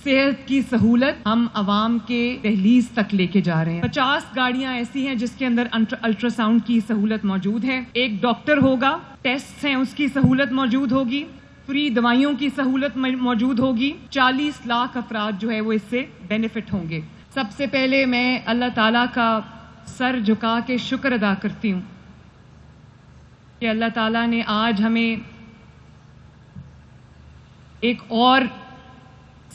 صحت کی سہولت ہم عوام کے دہلیز تک لے کے جا رہے ہیں۔ 50 گاڑیاں ایسی ہیں جس کے اندر الٹرا ساؤنڈ کی سہولت موجود ہے، ایک ڈاکٹر ہوگا، ٹیسٹ ہیں اس کی سہولت موجود ہوگی، فری دوائیوں کی سہولت موجود ہوگی، 40 لاکھ افراد جو ہے وہ اس سے بینیفٹ ہوں گے۔ سب سے پہلے میں اللہ تعالیٰ کا سر جھکا کے شکر ادا کرتی ہوں کہ اللہ تعالیٰ نے آج ہمیں ایک اور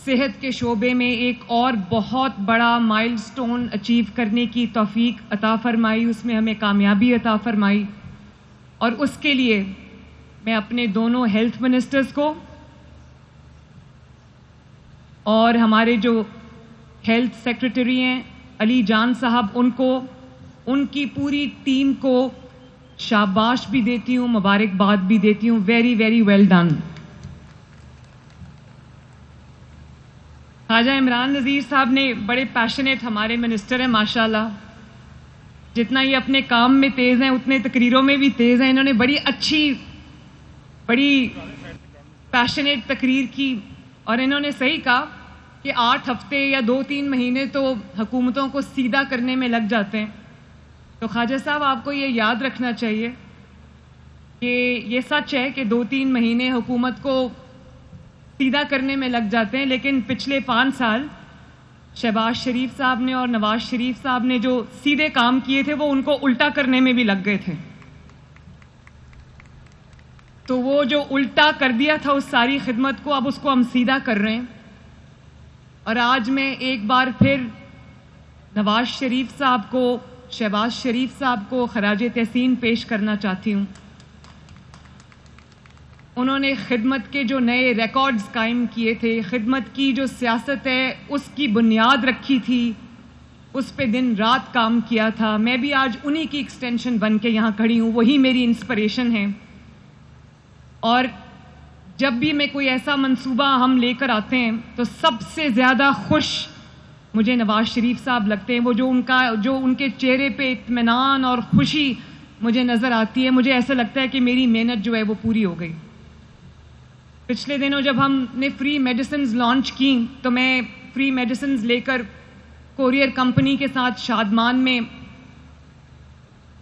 صحت کے شعبے میں ایک اور بہت بڑا مائل سٹون اچیو کرنے کی توفیق عطا فرمائی، اس میں ہمیں کامیابی عطا فرمائی، اور اس کے لیے میں اپنے دونوں ہیلتھ منسٹرز کو اور ہمارے جو ہیلتھ سیکرٹری ہیں علی جان صاحب، ان کی پوری ٹیم کو شاباش بھی دیتی ہوں، مبارکباد بھی دیتی ہوں۔ Very very well done. Khwaja Imran Nazir sahib نے بڑے پیشنیٹ ہمارے منسٹر ہیں ماشاءاللہ، جتنا یہ اپنے کام میں تیز ہیں اتنے تقریروں میں بھی تیز ہیں۔ انہوں نے بڑی اچھی بڑی پیشنیٹ تقریر کی، اور انہوں نے صحیح کہا کہ 8 ہفتے یا 2-3 مہینے تو حکومتوں کو سیدھا کرنے میں لگ جاتے ہیں۔ تو خواجہ صاحب آپ کو یہ یاد رکھنا چاہیے کہ یہ سچ ہے کہ 2-3 مہینے حکومت کو سیدھا کرنے میں لگ جاتے ہیں، لیکن پچھلے 5 سال شہباز شریف صاحب نے اور نواز شریف صاحب نے جو سیدھے کام کیے تھے وہ ان کو الٹا کرنے میں بھی لگ گئے تھے۔ تو وہ جو الٹا کر دیا تھا اس ساری خدمت کو، اب اس کو ہم سیدھا کر رہے ہیں۔ اور آج میں ایک بار پھر نواز شریف صاحب کو، شہباز شریف صاحب کو خراج تحسین پیش کرنا چاہتی ہوں۔ انہوں نے خدمت کے جو نئے ریکارڈز قائم کیے تھے، خدمت کی جو سیاست ہے اس کی بنیاد رکھی تھی، اس پہ دن رات کام کیا تھا۔ میں بھی آج انہی کی ایکسٹینشن بن کے یہاں کھڑی ہوں، وہی میری انسپریشن ہے۔ اور جب بھی میں کوئی ایسا منصوبہ ہم لے کر آتے ہیں تو سب سے زیادہ خوش مجھے نواز شریف صاحب لگتے ہیں۔ وہ جو ان کے چہرے پہ اطمینان اور خوشی مجھے نظر آتی ہے، مجھے ایسا لگتا ہے کہ میری محنت جو ہے وہ پوری ہو گئی۔ پچھلے دنوں جب ہم نے فری میڈیسنز لانچ کی تو میں فری میڈیسنز لے کر کوریئر کمپنی کے ساتھ شادمان میں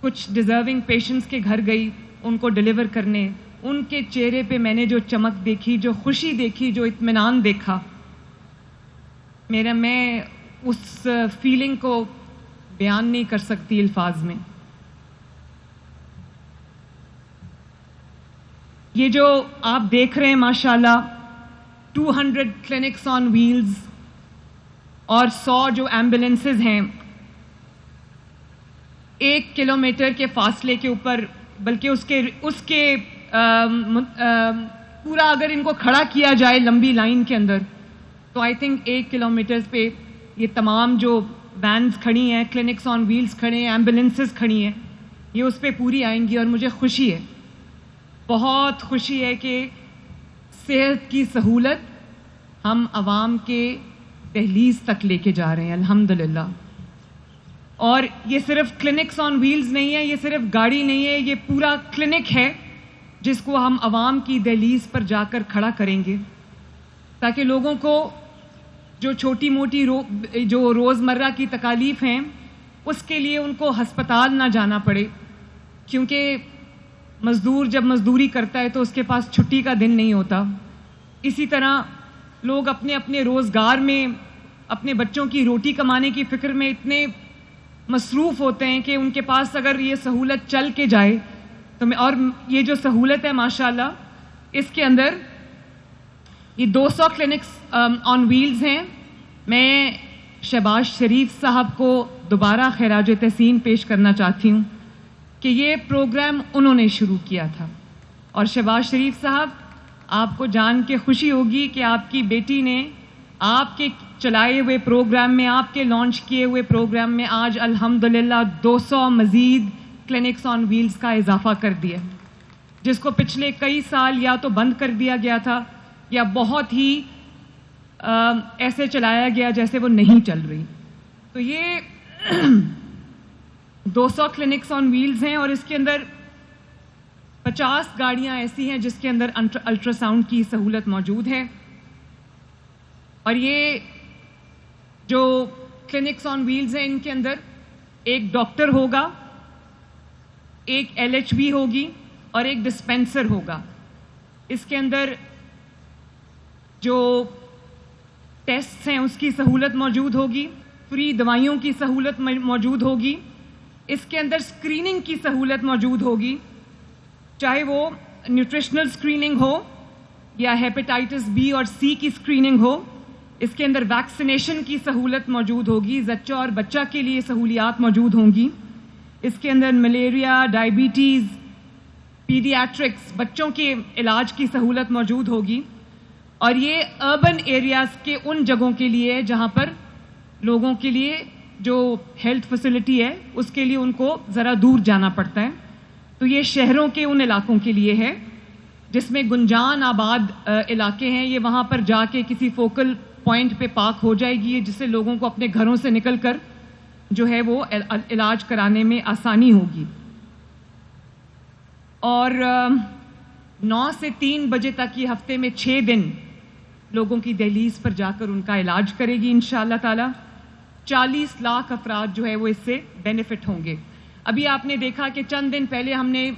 کچھ ڈیزرونگ پیشنٹس کے گھر گئی ان کو ڈیلیور کرنے۔ ان کے چہرے پہ میں نے جو چمک دیکھی، جو خوشی دیکھی، جو اطمینان دیکھا، میں اس فیلنگ کو بیان نہیں کر سکتی الفاظ میں۔ یہ جو آپ دیکھ رہے ہیں ماشاءاللہ 200 کلینکس آن ویلز اور 100 جو ایمبولینسز ہیں، 1 کلومیٹر کے فاصلے کے اوپر، بلکہ اس کے پورا اگر ان کو کھڑا کیا جائے لمبی لائن کے اندر تو آئی تھنک 1 کلومیٹر پہ یہ تمام جو وینز کھڑی ہیں، کلینکس آن ویلز کھڑے ہیں، ایمبولینسز کھڑی ہیں، یہ اس پہ پوری آئیں گی۔ اور مجھے خوشی ہے، بہت خوشی ہے کہ صحت کی سہولت ہم عوام کے دہلیز تک لے کے جا رہے ہیں الحمدللہ۔ اور یہ صرف کلینکس آن ویلز نہیں ہے، یہ صرف گاڑی نہیں ہے، یہ پورا کلینک ہے جس کو ہم عوام کی دہلیز پر جا کر کھڑا کریں گے، تاکہ لوگوں کو جو چھوٹی موٹی جو روزمرہ کی تکالیف ہیں اس کے لیے ان کو ہسپتال نہ جانا پڑے، کیونکہ مزدور جب مزدوری کرتا ہے تو اس کے پاس چھٹی کا دن نہیں ہوتا۔ اسی طرح لوگ اپنے اپنے روزگار میں، اپنے بچوں کی روٹی کمانے کی فکر میں اتنے مصروف ہوتے ہیں کہ ان کے پاس اگر یہ سہولت چل کے جائے تو اور یہ جو سہولت ہے ماشاءاللہ اس کے اندر یہ 200 کلینکس آن ویلز ہیں۔ میں شہباز شریف صاحب کو دوبارہ خراج تحسین پیش کرنا چاہتی ہوں کہ یہ پروگرام انہوں نے شروع کیا تھا، اور شہباز شریف صاحب آپ کو جان کے خوشی ہوگی کہ آپ کی بیٹی نے آپ کے چلائے ہوئے پروگرام میں، آپ کے لانچ کیے ہوئے پروگرام میں آج الحمدللہ 200 مزید کلینکس آن ویلز کا اضافہ کر دیا، جس کو پچھلے کئی سال یا تو بند کر دیا گیا تھا یا بہت ہی ایسے چلایا گیا جیسے وہ نہیں چل رہی۔ تو یہ 200 کلینکس آن ویلز ہیں، اور اس کے اندر 50 گاڑیاں ایسی ہیں جس کے اندر الٹرا ساؤنڈ کی سہولت موجود ہے، اور یہ جو کلینکس آن ویلز ہیں ان کے اندر ایک ڈاکٹر ہوگا, ایک LHB ہوگی اور ایک ڈسپینسر ہوگا. اس کے اندر جو ٹیسٹ ہیں اس کی سہولت موجود ہوگی, فری دوائیوں کی سہولت موجود ہوگی, اس کے اندر اسکریننگ کی سہولت موجود ہوگی, چاہے وہ نیوٹریشنل اسکریننگ ہو یا ہیپیٹائٹس B اور C کی اسکریننگ ہو. اس کے اندر ویکسینیشن کی سہولت موجود ہوگی, زچہ اور بچہ کے لیے سہولیات موجود ہوں گی. اس کے اندر ملیریا, ڈائبٹیز, پیڈیاٹرکس, بچوں کے علاج کی سہولت موجود ہوگی. اور یہ اربن ایریاز کے ان جگہوں کے لیے ہے جہاں پر لوگوں کے لیے جو ہیلتھ فیسلٹی ہے اس کے لیے ان کو ذرا دور جانا پڑتا ہے. تو یہ شہروں کے ان علاقوں کے لیے ہے جس میں گنجان آباد علاقے ہیں. یہ وہاں پر جا کے کسی فوکل پوائنٹ پہ پارک ہو جائے گی جس سے لوگوں کو اپنے گھروں سے نکل کر جو ہے وہ علاج کرانے میں آسانی ہوگی. اور 9 سے 3 بجے تک یہ ہفتے میں 6 دن لوگوں کی دہلیز پر جا کر ان کا علاج کرے گی انشاءاللہ تعالی. 40 لاکھ افراد جو ہے وہ اس سے بینیفٹ ہوں گے. ابھی آپ نے دیکھا کہ چند دن پہلے ہم نے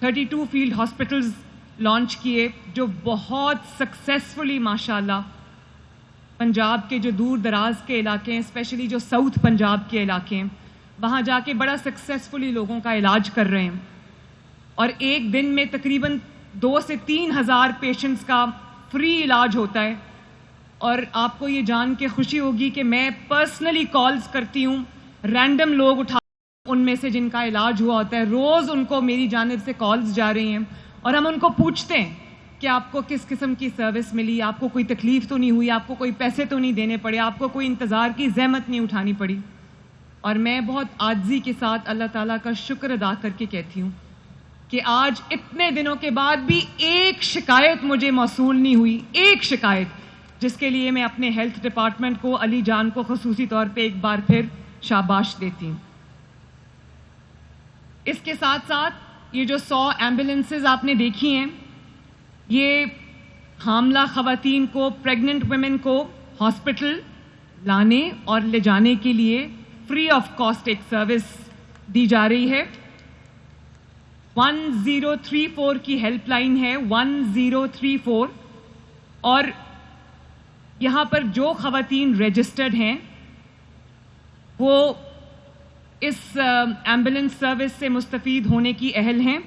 32 فیلڈ ہاسپٹلز لانچ کیے جو بہت سکسیسفلی ماشاءاللہ پنجاب کے جو دور دراز کے علاقے ہیں, اسپیشلی جو ساؤتھ پنجاب کے علاقے ہیں, وہاں جا کے بڑا سکسیسفلی لوگوں کا علاج کر رہے ہیں. اور ایک دن میں تقریباً 2 سے 3 ہزار پیشنٹس کا فری علاج ہوتا ہے. اور آپ کو یہ جان کے خوشی ہوگی کہ میں پرسنلی کالز کرتی ہوں, رینڈم لوگ اٹھا ان میں سے جن کا علاج ہوا ہوتا ہے, روز ان کو میری جانب سے کالز جا رہی ہیں اور ہم ان کو پوچھتے ہیں کہ آپ کو کس قسم کی سروس ملی, آپ کو کوئی تکلیف تو نہیں ہوئی, آپ کو کوئی پیسے تو نہیں دینے پڑے, آپ کو کوئی انتظار کی زحمت نہیں اٹھانی پڑی. اور میں بہت عاجزی کے ساتھ اللہ تعالیٰ کا شکر ادا کر کے کہتی ہوں کہ آج اتنے دنوں کے بعد بھی ایک شکایت مجھے موصول نہیں ہوئی, ایک شکایت, جس کے لیے میں اپنے ہیلتھ ڈپارٹمنٹ کو, علی جان کو خصوصی طور پہ ایک بار پھر شاباش دیتی ہوں. اس کے ساتھ ساتھ یہ جو 100 ایمبولینسز آپ نے دیکھی ہیں, یہ حاملہ خواتین کو, پریگننٹ ویمن کو ہاسپٹل لانے اور لے جانے کے لیے فری آف کاسٹ ایک سروس دی جا رہی ہے. 1034 کی ہیلپ لائن ہے, 1034. اور یہاں پر جو خواتین رجسٹرڈ ہیں وہ اس ایمبولینس سروس سے مستفید ہونے کی اہل ہیں.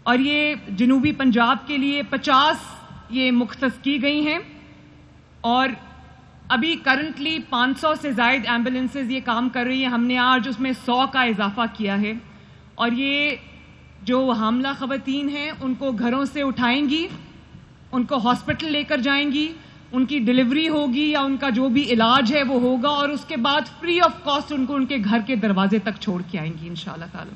اور یہ جنوبی پنجاب کے لیے 50 یہ مختص کی گئی ہیں. اور ابھی کرنٹلی 500 سے زائد ایمبولینسز یہ کام کر رہی ہیں. ہم نے آج اس میں 100 کا اضافہ کیا ہے. اور یہ جو حاملہ خواتین ہیں ان کو گھروں سے اٹھائیں گی, ان کو ہاسپٹل لے کر جائیں گی, ان کی ڈلیوری ہوگی یا ان کا جو بھی علاج ہے وہ ہوگا, اور اس کے بعد فری آف کاسٹ ان کو ان کے گھر کے دروازے تک چھوڑ کے آئیں گی انشاءاللہ تعالی.